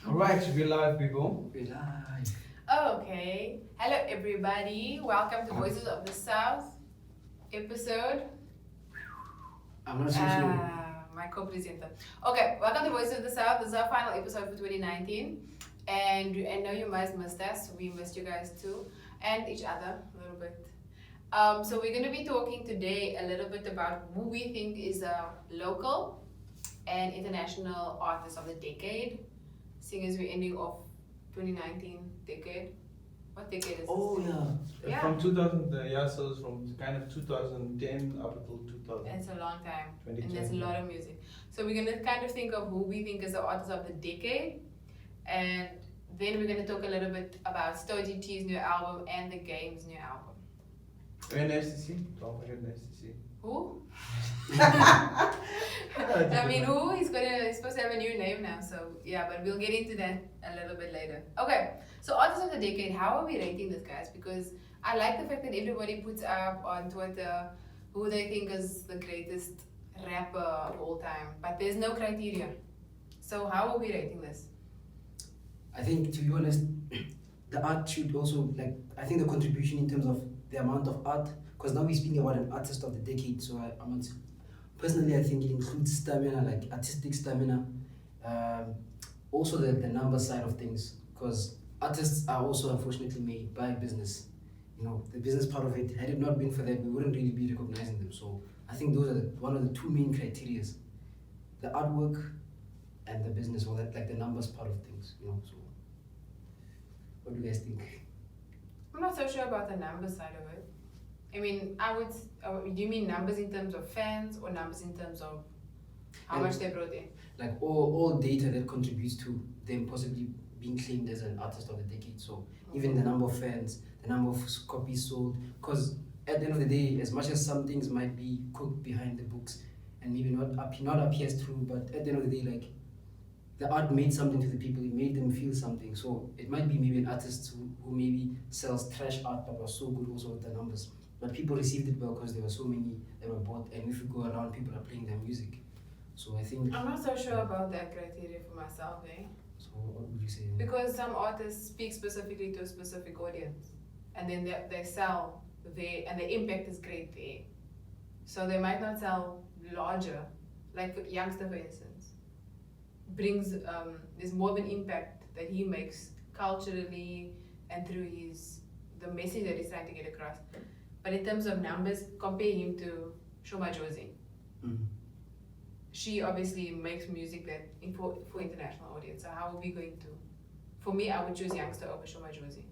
Alright, we're live, people. We're live. Okay. Hello, everybody. Welcome to Voices of the South episode. I'm not so sure. My co-presenter. Okay, welcome to Voices of the South. This is our final episode for 2019. And I know you guys missed us. We missed you guys too. And each other a little bit. So we're going to be talking today a little bit about who we think is a local and international artist of the decade. Seeing as we're ending off 2019 decade. What decade is Oh this? Yeah. From 2000, so it's from kind of 2010 up until 2000. It's a long time. 2020. And there's a lot of music. So we're gonna kind of think of who we think is the artist of the decade. And then we're gonna talk a little bit about Stogie T's new album and The Game's new album. And nice to see. Don't forget nice to see. Who? I mean, who? He's supposed to have a new name now, so yeah, but we'll get into that a little bit later. Okay, so artists of the decade, how are we rating this, guys? Because I like the fact that everybody puts up on Twitter who they think is the greatest rapper of all time, but there's no criteria. So how are we rating this? I think, to be honest, the art should also, I think the contribution in terms of the amount of art, because now we're speaking about an artist of the decade, so I'm not, personally I think it includes stamina, like artistic stamina, also the number side of things, because artists are also unfortunately made by business. You know, the business part of it, had it not been for that, we wouldn't really be recognizing them. So I think those are one of the two main criteria, the artwork and the business, or that, like the numbers part of things, you know. So what do you guys think? I'm not so sure about the number side of it. I mean, do you mean numbers in terms of fans or numbers in terms of how much they brought in? Like all data that contributes to them possibly being claimed as an artist of the decade. So even the number of fans, the number of copies sold, because at the end of the day, as much as some things might be cooked behind the books and maybe not appear as true, but at the end of the day, like the art made something to the people, it made them feel something. So it might be maybe an artist who maybe sells trash art but was so good also with the numbers. But people received it well because there were so many that were bought, and if you go around, people are playing their music. So I think... I'm not so sure about that criteria for myself, eh? So what would you say? Because some artists speak specifically to a specific audience, and then they sell there, and the impact is great there. So they might not sell larger, like Youngster, for instance, brings there's more of an impact that he makes culturally and through the message that he's trying to get across. But in terms of numbers, compare him to Shoma Josie. Mm-hmm. She obviously makes music that for international audience. So how are we going to? For me, I would choose Youngster over Shoma Josie.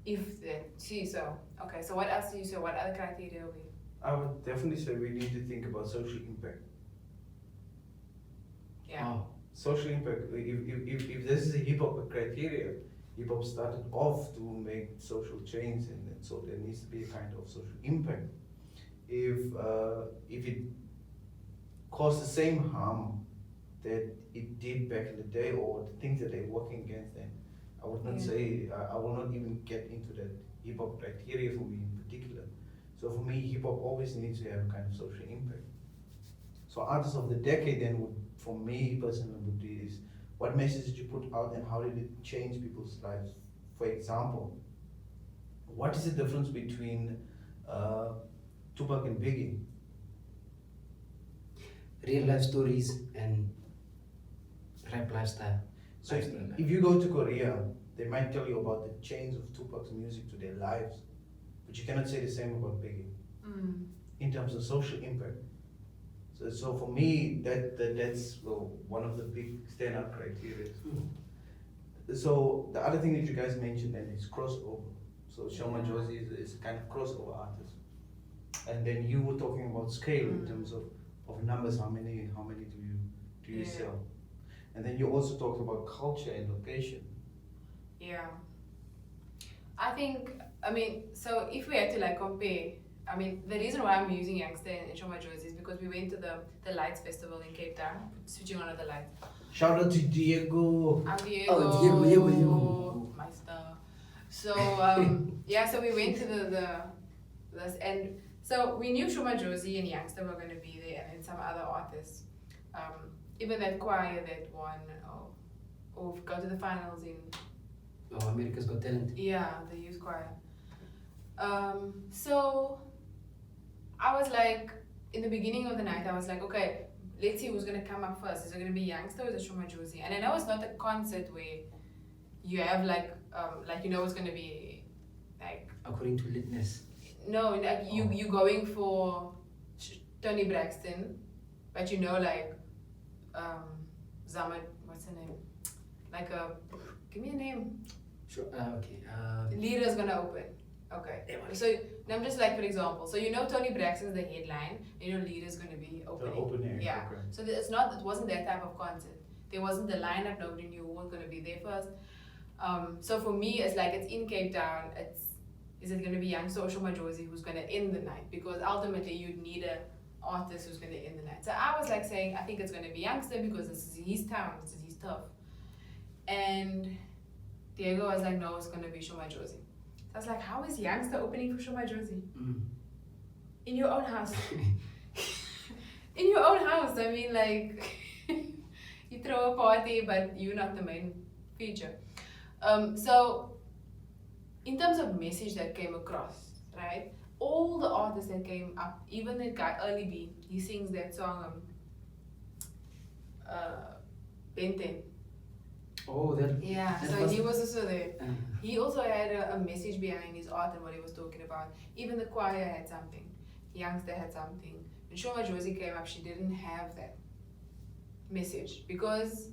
If that, so okay. So what else do you say? What other criteria are we? I would definitely say we need to think about social impact. Yeah. Oh. Social impact. If this is a hip hop criteria, hip hop started off to make social change, and so there needs to be a kind of social impact. If it caused the same harm that it did back in the day, or the things that they're working against, then I would not say, I will not even get into that hip hop criteria for me in particular. So for me, hip hop always needs to have a kind of social impact. So artists of the decade then would, for me personally, would be is what message did you put out and how did it change people's lives? For example, what is the difference between Tupac and Biggie? Real life stories and rap lifestyle. So if you go to Korea, they might tell you about the change of Tupac's music to their lives, but you cannot say the same about Biggie in terms of social impact. So for me, that's one of the big standout criteria. So the other thing that you guys mentioned then is crossover. So Shoma Josie is a kind of crossover artist, and then you were talking about scale in terms of numbers. How many do you sell? And then you also talked about culture and location. Yeah. I think, so if we had to compare, the reason why I'm using Youngster and Shoma Josie is because we went to the Lights Festival in Cape Town, switching on the lights. Shout out to Diego. Diego. Oh, Diego. My star. So, so we went to this, and so we knew Shoma Josie and Youngster were going to be there, and then some other artists. Even that choir that won or go to the finals in America's Got Talent. the youth choir. So I was like, in the beginning of the night, I was like, okay, let's see who's gonna come up first. Is it gonna be youngster or is it Shoma Josie? And I know it's not a concert where you have like it's gonna be like According to litness. no, like you going for Tony Braxton, but Zama, what's her name? Give me a name. Sure. Okay. Leader's gonna open. Okay. So I'm just like, for example, so Tony Braxton's the headline, and Leader's gonna be opening. The opening. Yeah. Okay. So it wasn't that type of concert. There wasn't the lineup. Nobody knew who was gonna be there first. So for me, it's like it's in Cape Town. Is it gonna be youngster or Shoma Josie who's gonna end the night? Because ultimately you'd need a artist who's gonna end the night. So I was like saying I think it's gonna be youngster because this is his town, this is his turf. And Diego was like, no, it's gonna be Shoma Josie. So I was like, how is youngster opening for Shoma Josie? In your own house. In your own house. I mean, like, you throw a party, but you're not the main feature. So, in terms of message that came across, right? All the artists that came up, even the guy Early B, he sings that song, Benten. Oh, that. Yeah, that so was- he was also there. He also had a message behind his art and what he was talking about. Even the choir had something. Youngster had something. When Shoma Josie came up, she didn't have that message because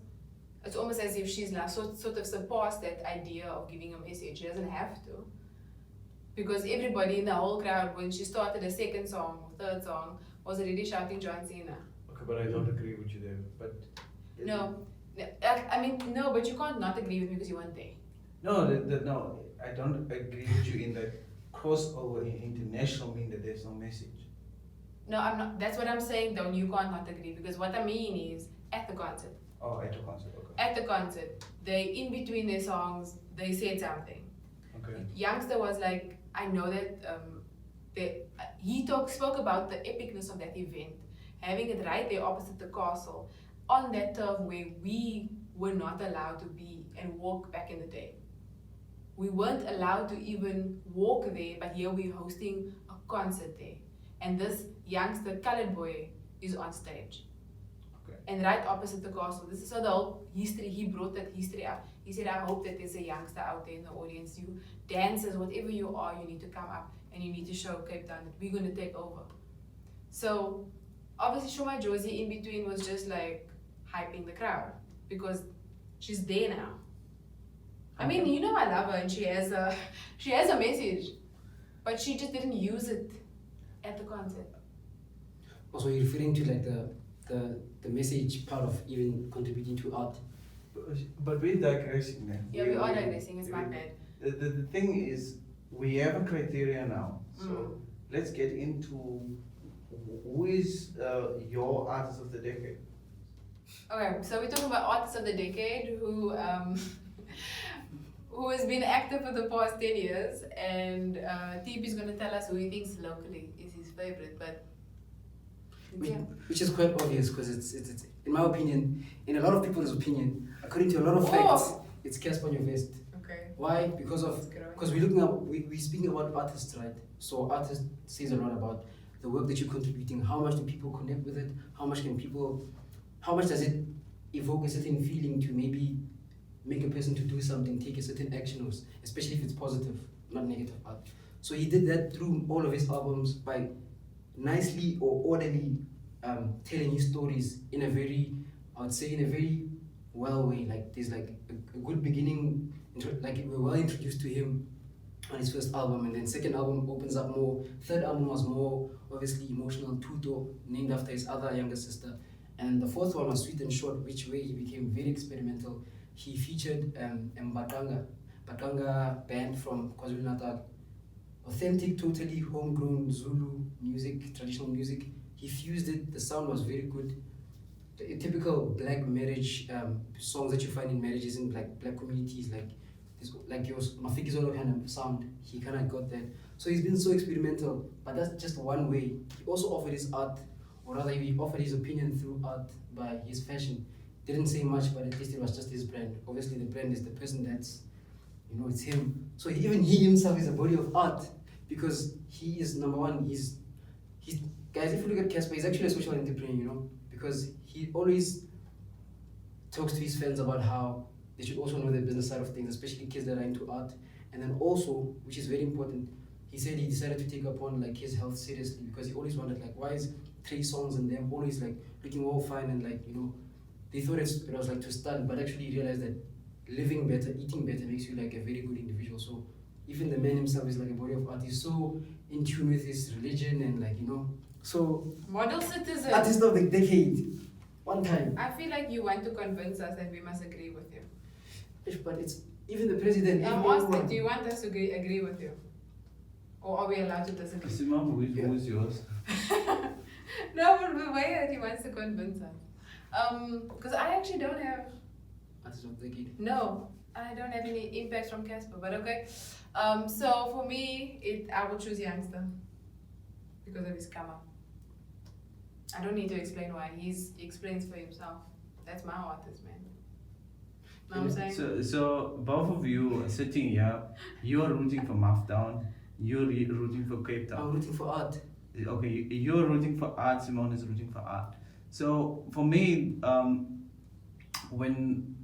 it's almost as if she's now sort of surpassed that idea of giving a message. She doesn't have to. Because everybody in the whole crowd, when she started the second song or third song, was already shouting John Cena. Okay, but I don't agree with you there. But No, but you can't not agree with me because you weren't there. No, no, I don't agree with you in that crossover in international mean that there's no message. No, I'm not. That's what I'm saying, though. You can't not agree because what I mean is at the concert. Oh, at a concert, okay. At the concert, in between their songs, they said something. Okay. Youngster was like, I know that he spoke about the epicness of that event, having it right there opposite the castle, on that turf where we were not allowed to be and walk back in the day. We weren't allowed to even walk there, but here we're hosting a concert there. And this youngster colored boy is on stage. Okay. And right opposite the castle. This is so the whole history, he brought that history up. He said, I hope that there's a youngster out there in the audience. You dancers, whatever you are, you need to come up and you need to show Cape Town that we're going to take over. So obviously Shoma Josie in between was just like hyping the crowd because she's there now. I mean, I love her and she has a message, but she just didn't use it at the concert. Also, you're referring to like the message part of even contributing to art. But we're digressing now. Yeah, we are digressing, it's my bad. The thing is, we have a criteria now. So let's get into who is your artist of the decade. Okay, so we're talking about artists of the decade who has been active for the past 10 years, and TP is going to tell us who he thinks locally is his favorite, but yeah. Which is quite obvious because it's in my opinion, in a lot of people's opinion, according to a lot of facts, it's Casper your Vest. Okay. Why? Because we're speaking about artists, right? So artist says a lot about the work that you're contributing. How much do people connect with it? How much does it evoke a certain feeling to maybe make a person to do something, take a certain action, especially if it's positive, not negative art. So he did that through all of his albums by nicely or orderly telling his stories in a very well way. Like there's like a good beginning, like we're well introduced to him on his first album, and then second album opens up more. Third album was more obviously emotional, Tuto, named after his other younger sister. And the fourth one was Sweet and Short, which way he became very experimental. He featured Batanga band from KwaZulu-Natal. Authentic, totally homegrown Zulu music, traditional music. He fused it, the sound was very good. The typical black marriage songs that you find in marriages in black communities, like your Mafikizolo kind of sound, he kind of got that. So he's been so experimental, but that's just one way. He also offered his art, or rather he offered his opinion through art by his fashion. didn't say much, but at least it was just his brand. Obviously, the brand is the person that's, it's him. So even he himself is a body of art because he is number one. He's guys. If you look at Casper, he's actually a social entrepreneur. Because he always talks to his fans about how they should also know the business side of things, especially kids that are into art. And then also, which is very important, he said he decided to take upon like his health seriously because he always wondered like why is 3 songs and them always like looking all fine and like they thought it was like to stun, but actually he realized that living better, eating better makes you like a very good individual. So even the man himself is like a body of art. He's so in tune with his religion and like so Model citizen. artist of the decade. One time. I feel like you want to convince us that we must agree with you. But it's even the president. I'm even asking, everyone. do you want us to agree with you? Or are we allowed to disagree? Simone, who is yours? No, but the way that he wants to convince us. Because I actually don't have, Artist of the decade. no, I don't have any impact from Casper, but okay. So for me, I will choose Youngster because of his come up. I don't need to explain why. He explains for himself. That's my artist, man. Know what I'm saying? So both of you are sitting here, you're rooting for Mafdown, you're rooting for Cape I'm Town. rooting for art. Okay, you're rooting for art, Simone is rooting for art. So for me, when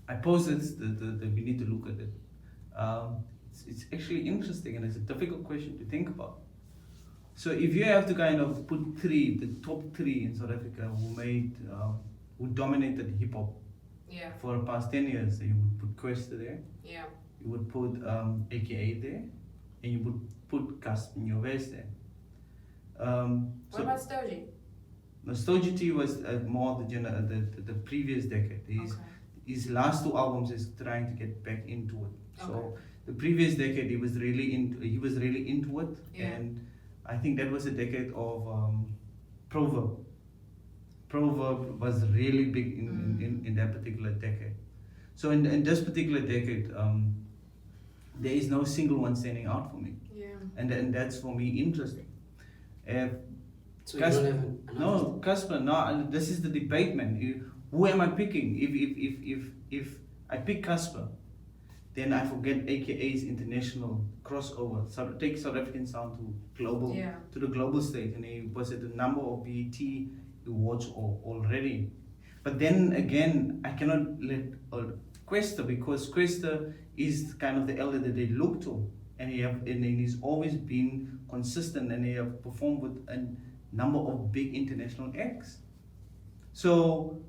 I posed that we need to look at it, it's actually interesting and it's a difficult question to think about. So if you have to kind of put the top 3 in South Africa who dominated hip hop Yeah, for the past 10 years, you would put Questa there, yeah. you would put AKA there, and you would put Casper in your West there. What about Stogie? Nostalgia T was more the previous decade. His last 2 albums is trying to get back into it. So Okay. the previous decade he was really into it, Yeah. and I think that was a decade of Proverb. Proverb was really big in that particular decade. So in this particular decade, there is no single one standing out for me, Yeah. and that's for me interesting. So Casper, you don't have an no, artist? Casper, no, this is the debate, man. Who am I picking? If I pick Casper, then I forget AKA's international crossover. So take South African sound to global, Yeah. to the global stage, and he was at a number of BET awards already. But then again, I cannot let Questa, because Questa is kind of the elder that they look to, and he's always been consistent, and he have performed with a number of big international acts. So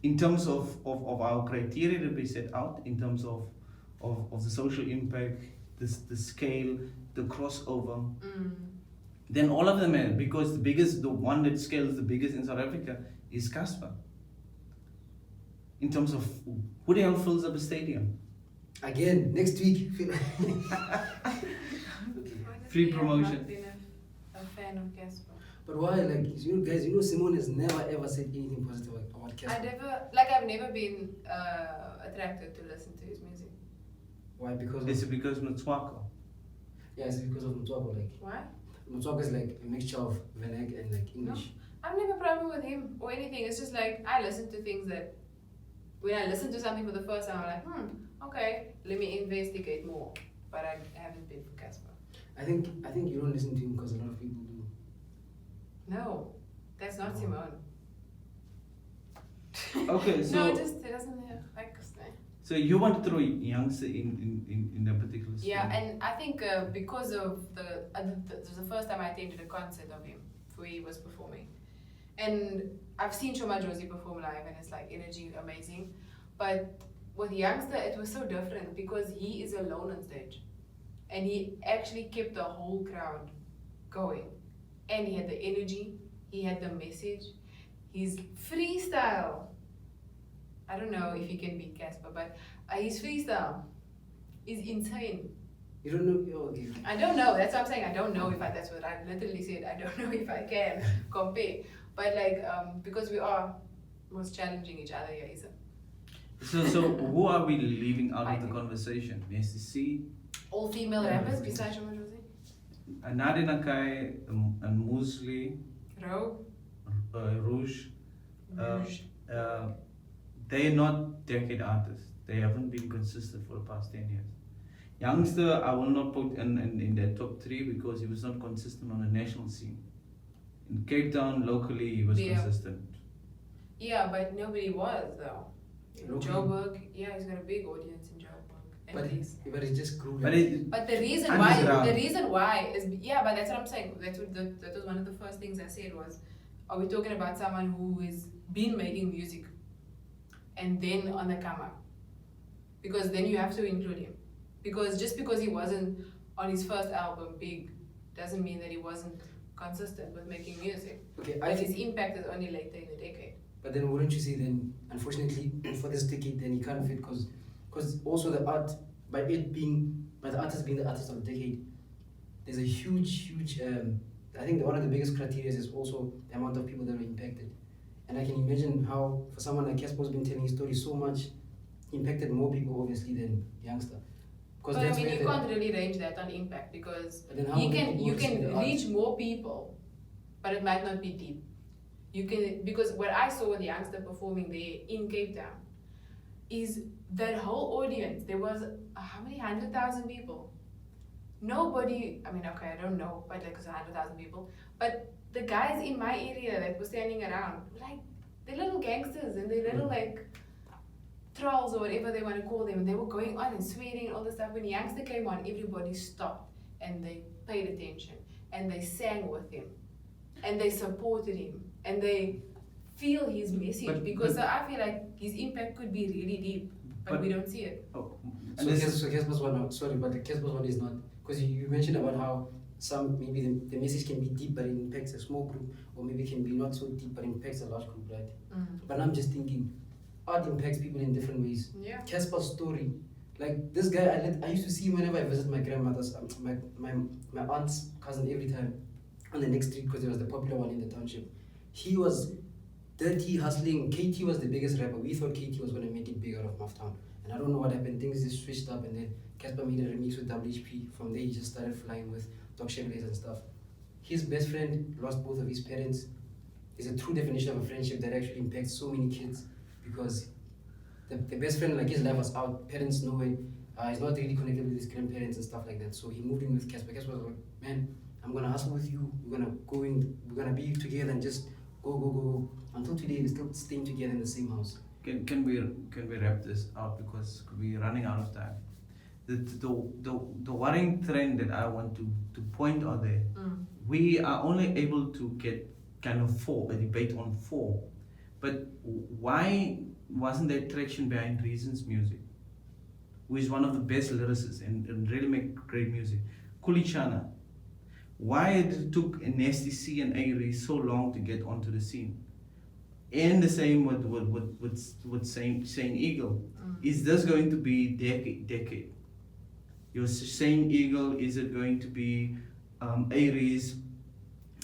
in terms of our criteria that we set out, in terms of the social impact, the scale, the crossover, then all of them are, because the one that scales the biggest in South Africa is Casper. In terms of who the hell fills up a stadium? Again, next week. Free Honestly, promotion. I've not been a fan of Casper. But why? Like, guys, Simone has never ever said anything positive about Casper. I've never been attracted to listen to his music. Why? Because It's of, because Mtswako. yeah, it's because of Mtswako. Like, Why? Mtswako is like a mixture of Venek and like English. I've never problem with him or anything. It's just like I listen to things that when I listen to something for the first time, I'm like, okay, let me investigate more. But I haven't been for Casper. I think you don't listen to him because a lot of people do. No, that's not Simone. Okay, so No, it doesn't have like. so you want to throw youngster in that particular story? Yeah, and I think because of this was the first time I attended a concert of him where he was performing, and I've seen Shoma Josie perform live, and it's like energy amazing, but with Youngster it was so different because he is alone on stage, and he actually kept the whole crowd going, and he had the energy, he had the message, his freestyle. I don't know if he can beat Casper, but his freestyle is insane. You don't know? Oh, okay. I don't know. That's what I'm saying. I don't know if that's what I literally said. I don't know if I can compare. But like, because we are most challenging each other here, isn't it? So who are we leaving out I of the think. conversation? SCC, All female Yeah. rappers besides Shoma Josie? Nadi Nakai, and Musli, Ro? Rouge, Rouge. they're not decade artists. They haven't been consistent for the past 10 years. Youngster, I will not put in the top 3 because he was not consistent on the national scene. In Cape Town, locally, he was Yeah. consistent. Yeah, but nobody was though. In Locally. Joburg, yeah, he's got a big audience in Joburg. At But least. it just grew. But it, But the reason why is but that's what I'm saying. That was one of the first things I said was, are we talking about someone who has been making music and then on the come up? Because then you have to include him. Because just because he wasn't on his first album big doesn't mean that he wasn't consistent with making music. Okay, But his impact is only later in the decade. But then wouldn't you say then, unfortunately, for this decade, then he can't fit because also the art, by the artist being the artist of the decade, there's a huge, I think one of the biggest criteria is also the amount of people that are impacted. And I can imagine how, for someone like Casper's been telling his story so much, he impacted more people obviously than Youngster. But I mean, you can't really range that on impact because But then how you many can people see the art? reach more people, but it might not be deep. You can, because what I saw with Youngster performing there in Cape Town is that whole audience. There was how many 100,000 people. Nobody. I mean, okay, I don't know, but like it's 100,000 people. But the guys in my area that were standing around, like they're little gangsters and they're little like trolls or whatever they want to call them, and they were going on and swearing and all this stuff. When Youngster came on, everybody stopped and they paid attention and they sang with him and they supported him and they feel his message because I feel like his impact could be really deep, but we don't see it. oh, and So this, Casper's one, sorry, but the Casper's one is not, because you mentioned about how some, maybe the message can be deep but it impacts a small group, or maybe it can be not so deep but impacts a large group, right? But I'm just thinking, art impacts people in different ways. Yeah. Casper's story, like this guy, I used to see him whenever I visit my grandmother's, my aunt's cousin every time on the next street because it was the popular one in the township. He was dirty, hustling. KT was the biggest rapper. We thought KT was going to make it big out of Mufftown. And I don't know what happened. Things just switched up and then Casper made a remix with WHP. From there he just started flying with Dog Chevrolets and stuff. His best friend lost both of his parents. It's a true definition of a friendship that actually impacts so many kids because the best friend, like his life was out, parents know it, he's not really connected with his grandparents and stuff like that. So he moved in with Casper. Casper was like, man, I'm gonna hustle with you, we're gonna be together and just go. Until today, we're still staying together in the same house. can we wrap this up because we're running out of time. The worrying trend that I want to point out there, we are only able to get kind of a debate on 4, but why wasn't there traction behind Reason's music, who is one of the best lyricists and really make great music? Kulichana, why it took Nasty C and Aviwe so long to get onto the scene? And the same with Saint Eagle. Is this going to be decade? Your Saint Eagle, is it going to be Aries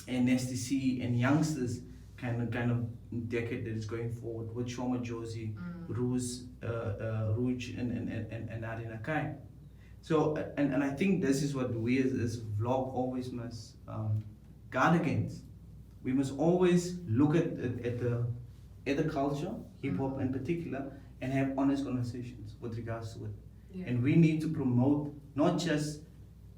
and Nasty C and youngsters kind of decade that is going forward with Shoma Josie, Rouge and Arina Kai? So and I think this is what we as vlog always must guard against. We must always look at the culture, hip hop in particular, and have honest conversations with regards to it. Yeah. And we need to promote not just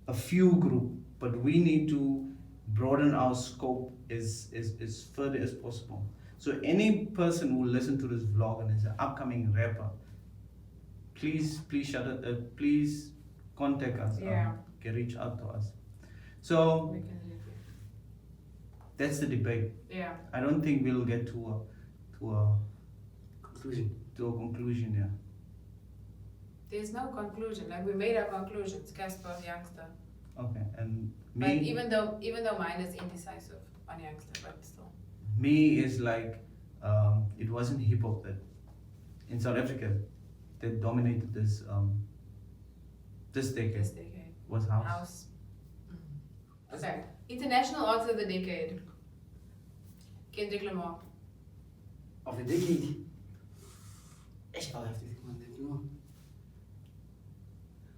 a few group, but we need to broaden our scope as further as possible. So any person who listen to this vlog and is an upcoming rapper, please please contact us. Yeah. Can reach out to us. So We can live here. that's the debate. Yeah. I don't think we'll get to a conclusion. Yeah. There's no conclusion. Like we made our conclusions. Casper, Youngster. Okay. And But me, even though mine is indecisive on Youngster, but still. me is like it wasn't hip hop that in South Africa that dominated this decade. This decade. Was house. House. Okay. International Artist of the Decade. Kendrick Lamar. Of the decade, I'll have to think about that, you know.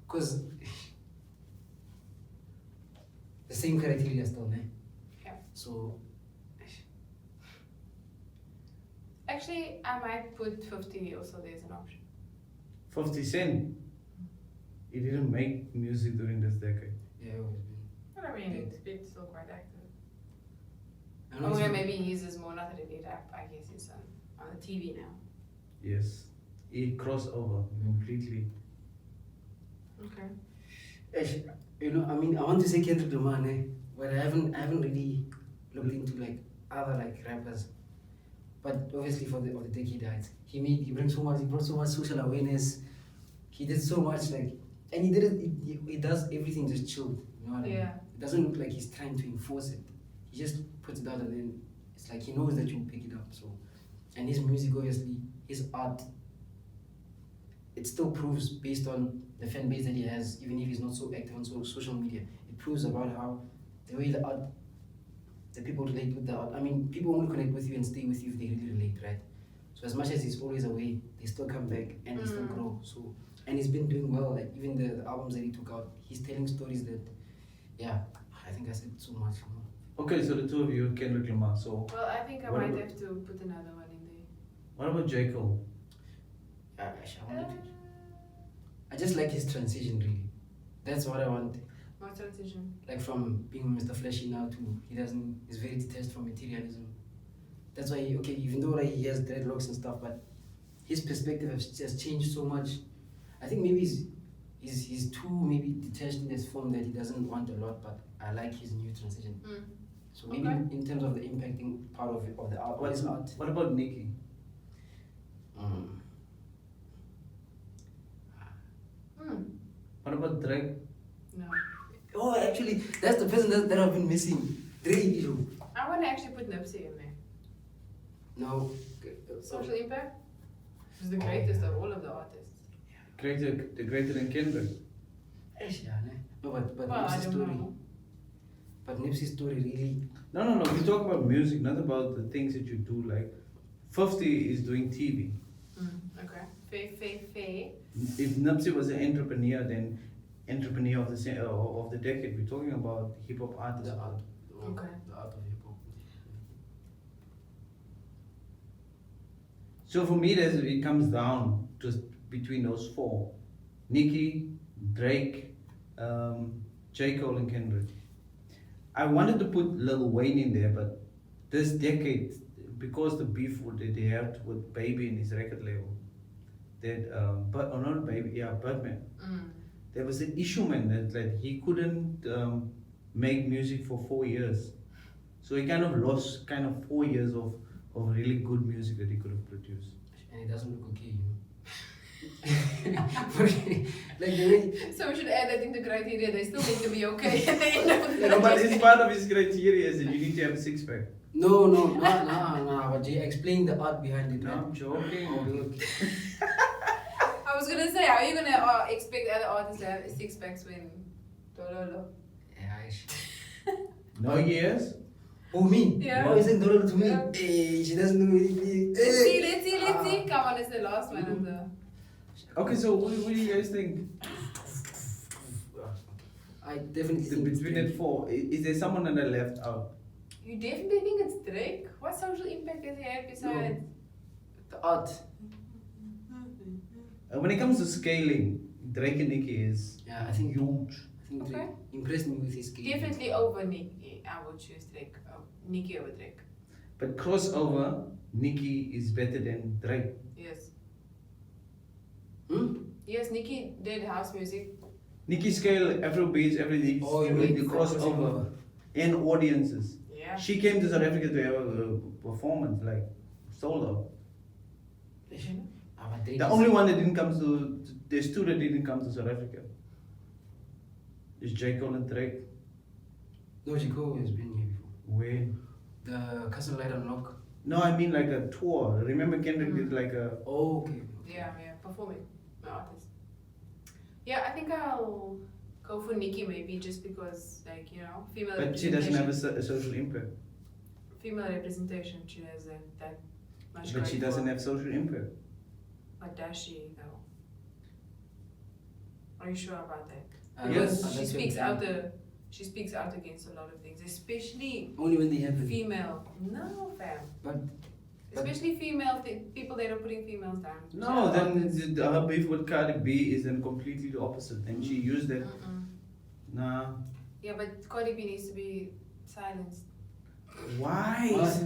Because the same criteria still, né? Yeah. So, Okay, Actually, I might put 50 also there as an option. 50 Cent. He didn't make music during this decade. Yeah, always been. But I mean, it's still quite active. And Oh also- yeah, maybe he uses more, not that he did rap, I guess he's on the TV now. Yes. He crossed over completely. Okay. You know, I mean, I want to say Kendrick Lamar, but I haven't really looked into like other like rappers. But obviously for the decade heights, he brought so much social awareness. He did so much like, and he did it. He does everything just chilled. You know what I mean? Yeah. It doesn't look like he's trying to enforce it. He just puts it out and then it's like he knows that you'll pick it up. So, and his music, obviously, his art, it still proves based on the fan base that he has, even if he's not so active on social media. It proves about how the way the art, the people relate with the art. I mean, people only connect with you and stay with you if they really relate, right? So as much as he's always away, they still come back and they still grow. So, and he's been doing well. Like even the albums that he took out, he's telling stories that, yeah, I think I said so much. Okay, so the two of you, Kendrick Lamar. So, Well, I think I What might about- have to put another one in there. what about J. Cole? I just like his transition, really. That's what I want. What transition? Like from being Mr. Flashy now to he's very detached from materialism. That's why, even though like, he has dreadlocks and stuff, but his perspective has changed so much. I think maybe he's too maybe detached in his form that he doesn't want a lot, but I like his new transition. So maybe Okay. in terms of the impacting part of the art, What, his art. what about Nicki? What about Drake? No. Oh, actually, that's the person that I've been missing. Drake, yo. I want to actually put Nipsey in there. No. Social impact? He's the greatest of all of the artists. Greater than Kendrick. No, but Well, I Nipsey's don't story. know. But Nipsey's story really. No. We talk about music, not about the things that you do. Like, 50 is doing TV. Okay. Fair. If Nipsey was an entrepreneur, then entrepreneur of the decade. We're talking about hip hop artists. The art. Okay. The art of hip hop. So for me, it comes down to between those four: Nicki, Drake, J. Cole, and Kendrick. I wanted to put Lil Wayne in there, but this decade, because the beef that they had with Baby and his record label, not Baby, Birdman. There was an issue, man, that he couldn't make music for 4 years. So he kind of lost 4 years of really good music that he could have produced. And it doesn't look okay, you know. Like the way. So we should add that into criteria. They still need to be okay at the end of the No, but it's part of his criteria is that you need to have a six pack. No. But Jay, explain the art behind it. No, right? I'm joking. Okay. I was gonna say, how are you gonna expect other artists to have six packs when Dololo? Yeah, No years. Oh, me? Yeah. Oh, you said Dororo to me? Yeah. Hey, she doesn't know anything. Let's see. Come on, it's the last one of the. Okay, so what do you guys think? I definitely think it's Between Drake. it four, is there someone that I left out? You definitely think it's Drake? What social impact does he have besides? The art. When it comes to scaling, Drake and Nicki is Yeah, I think huge. I think Okay. Drake impressed me with his game. Definitely over Nicki. I would choose Drake. Nicki over Drake. But crossover, Nicki is better than Drake. Yes. Hmm? Yes, Nicki did house music. Nicki scale Afrobeats, everything. Oh, you the mean crossover and audiences. Yeah. She came to South Africa to have a performance, like solo. But Drake The is- only one that didn't come there's two that didn't come to South Africa. Is J. Cole and Drake. No, Chico has been here before. Where? The Castle Light Unlock. No, I mean like a tour. Remember Kendrick did like a. Oh, okay. Yeah, performing. My artist. Yeah, I think I'll go for Nicki maybe just because, like, female But she representation. doesn't have a social impact. Female representation, she has that much But she credit doesn't for. have social impact. But does she though? Are you sure about that? Yes. Because she speaks out against a lot of things, especially Only when they have the. female. No, fam. But Especially female people that are putting females down. No, then her beef with Cardi B is then completely the opposite. And she used that. Nah. Yeah, but Cardi B needs to be silenced. Why? What?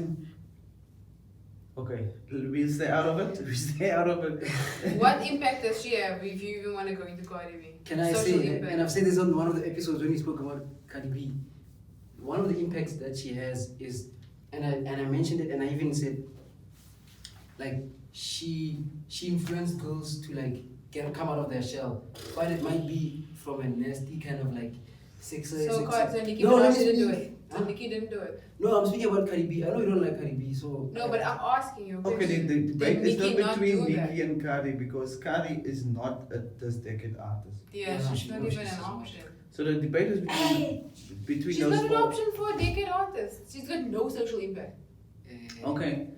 Okay, we'll stay out of it. We stay out of it. What impact does she have if you even want to go into Cardi B? Can I Social say, impact. and I've said this on one of the episodes when we spoke about Cardi B, one of the impacts that she has is, and I mentioned it, and I even said, like, she influenced girls to like come out of their shell, but it might be from a nasty kind of like sexual. So Nicki No, let Minaj me didn't do speak. it. So Nicki didn't do it. No, I'm speaking about Cardi B. I know you don't like Cardi B, so. No, but I'm asking you. a Okay, question. the debate is Nicki not not between do that? Nicki and Cardi because Cardi is not a this decade artist. Yeah, Yeah, she's she- not no, even she's an not. option. So the debate is between She's those not an four. option for a decade artist. She's got no social impact. Okay.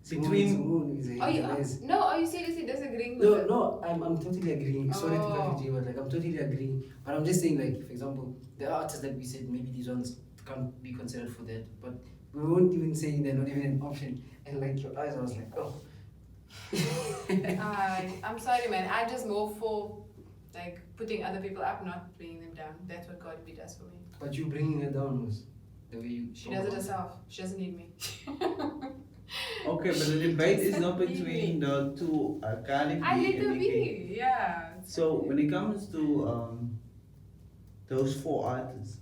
Simone Between is a Are you? nice- No, are you seriously disagreeing with No, her? no, I'm totally agreeing. Sorry to Oh. cut you, but like I'm totally agreeing. But I'm just saying, like, for example, the artists that we said maybe these ones can't be considered for that, but we won't even say they're not even an option. And like your eyes, I was like, oh. I'm sorry, man. I'm just more for like putting other people up, not bringing them down. That's what Cardi B does for me. But you bringing her down was the way you. She does it herself. She doesn't need me. okay, but the debate is not Maybe. between the two Cardi B I let and her Nicki. be. Yeah. So when it comes to those four artists,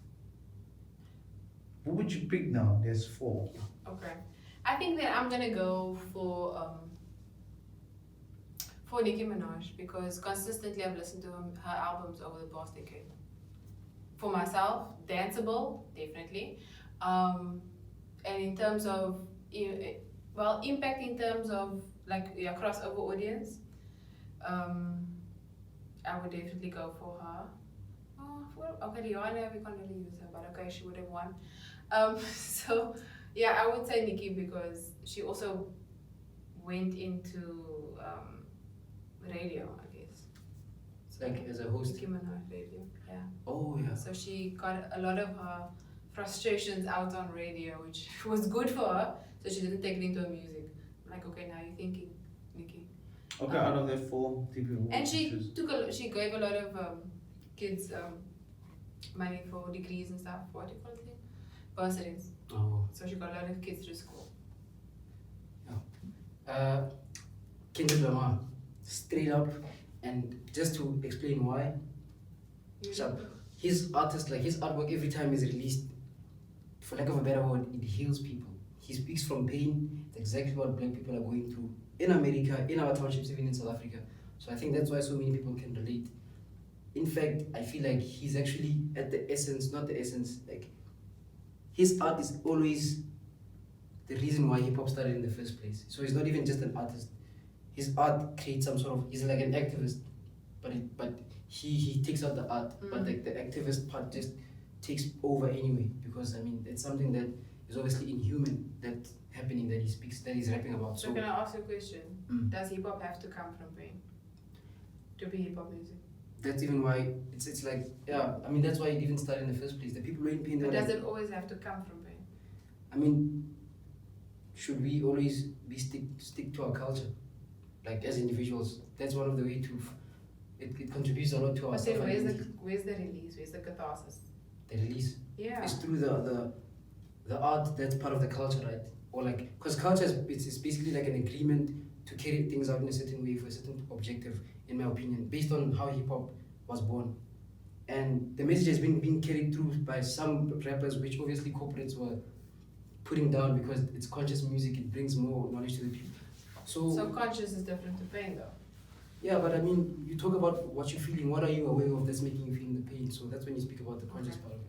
who would you pick now? There's four. Okay. I think that I'm gonna go for Nicki Minaj because consistently I've listened to her albums over the past decade. For myself, danceable, definitely. And in terms of, impact in terms of like crossover audience, I would definitely go for her. Okay, Rihanna, we can't really use her, but okay, she would have won. So yeah, I would say Nicki because she also went into radio, I guess. So Like as a host. Nicki Minaj radio, yeah. Oh yeah. So she got a lot of her frustrations out on radio, which was good for her. So she didn't take it into her music. I'm like, okay, now you're thinking, Nicki. Okay, out of the four people. And she gave a lot of kids money for degrees and stuff. What do you call it? Bursaries. Oh. So she got a lot of kids through school. Kendrick Lamar, straight up, and just to explain why. So his artist, like his artwork, every time is released, for lack of a better word, it heals people. He speaks from pain. It's exactly what black people are going through in America, in our townships, even in South Africa. So I think that's why so many people can relate. In fact, I feel like he's actually at the essence, not the essence, like his art is always the reason why hip hop started in the first place. So he's not even just an artist. His art creates some sort of, he's like an activist, but he takes out the art, but like the activist part just takes over anyway, because I mean, it's something that is obviously inhuman, that happening that he speaks, that he's rapping about. So can I ask you a question? Mm. Does hip hop have to come from pain to be hip hop music? That's even why it's like, yeah, I mean, that's why it even started in the first place. The people who are in pain, they But were does like, it always have to come from pain? I mean, should we always be stick to our culture, like as individuals? That's one of the way to. It contributes a lot to our But then self-identity. where's the release? Where's the catharsis? The release. Yeah. It's through the art that's part of the culture, right? Or like, because culture is it's basically like an agreement to carry things out in a certain way for a certain objective, in my opinion, based on how hip hop was born. And the message has been being carried through by some rappers, which obviously corporates were putting down because it's conscious music, it brings more knowledge to the people. So conscious is different to pain though. Yeah, but I mean, you talk about what you're feeling, what are you aware of that's making you feel the pain? So that's when you speak about the conscious part of it.